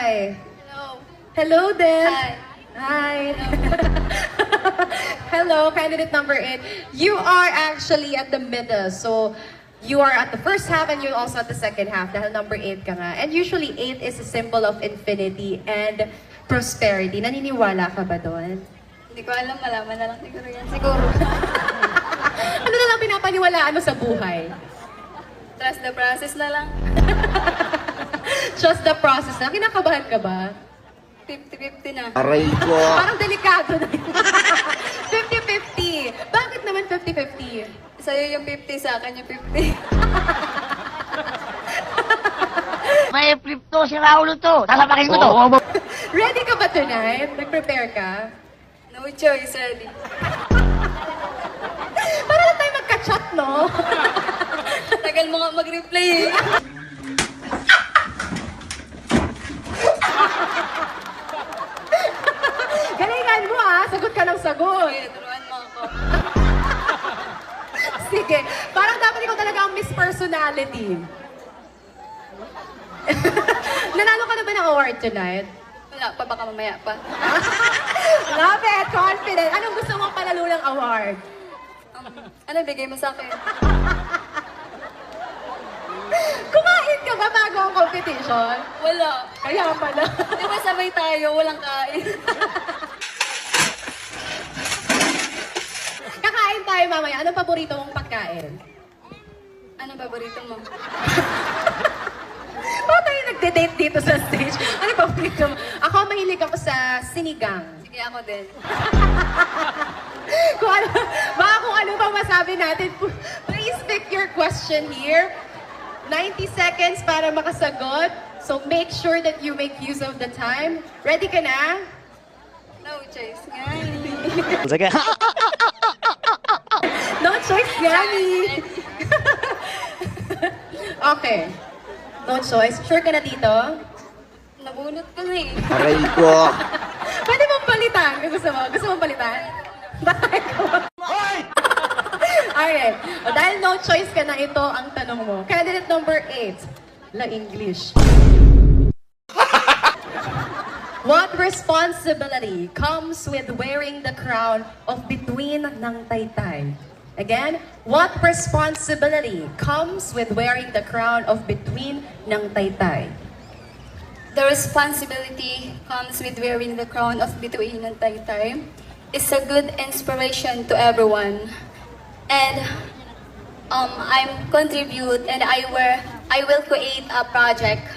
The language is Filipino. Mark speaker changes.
Speaker 1: Hi.
Speaker 2: Hello.
Speaker 1: Hello then.
Speaker 2: Hi.
Speaker 1: Hi. Hello, candidate number 8. You are actually at the middle. So, you are at the first half and you're also at the second half dahil number 8 ka nga. And usually, 8 is a symbol of infinity and prosperity. Naniniwala ka ba doon?
Speaker 2: Hindi ko alam, malaman na lang siguro yan. Siguro.
Speaker 1: Ano na lang pinapaniwalaan mo sa buhay?
Speaker 2: Trust the process na lang.
Speaker 1: Just the process na. Kinakabahan ka ba?
Speaker 2: 50-50 na.
Speaker 3: Aray ko.
Speaker 1: Parang delikado na yun. 50-50. Bakit naman 50-50?
Speaker 2: Sa'yo yung 50, sa akin yung 50.
Speaker 4: May flip to, si Raulo to. Tatapakin ko to.
Speaker 1: Ready ka ba tonight? Nag-prepare ka?
Speaker 2: No choice, ready.
Speaker 1: Para lang tayo magka-chat, no?
Speaker 2: Tagal mo nga mag-reply eh.
Speaker 1: Galingan mo ah, sagot ka ng sagot.
Speaker 2: Okay, turuan mo ako.
Speaker 1: Sige, parang dapat ikaw talaga ang Miss Personality. Nanalo ka na ba ng award tonight?
Speaker 2: Wala pa, baka mamaya pa.
Speaker 1: Love it, confident. Anong gusto mong palalulang award?
Speaker 2: Ano bigay mo sa akin?
Speaker 1: Kumain ka ba bago ang competition?
Speaker 2: Wala.
Speaker 1: Kaya pala.
Speaker 2: Di ba sabay tayo, walang kain?
Speaker 1: Kakain tayo mamaya. Anong paborito mong pagkain?
Speaker 2: Ano paborito mo?
Speaker 1: Bakit tayo nagde-date dito sa stage? Ano paborito mo? Ako, mahilig ako sa sinigang.
Speaker 2: Sige, ako din.
Speaker 1: Kung ano, baka kung ano pa masabi natin, please pick your question here. 90 seconds para makasagot. So make sure that you make use of the time. Ready ka na?
Speaker 2: No choice nga.
Speaker 3: Sige.
Speaker 1: No choice, Gani! Okay. No choice. Sure ka na dito?
Speaker 2: Nabunot ko na eh.
Speaker 3: Aray ko.
Speaker 1: Pwede mong palitan. Gusto mo? Gusto mong palitan? Bakit ko? Alright. O, dahil no choice ka na, ito ang tanong mo. Candidate number 8. La English. What responsibility comes with wearing the crown of bituin ng taytay? Again, what responsibility comes with wearing the crown of bituin ng taytay?
Speaker 2: The responsibility comes with wearing the crown of bituin and taytay. It's a good inspiration to everyone. And I'm contribute and I will create a project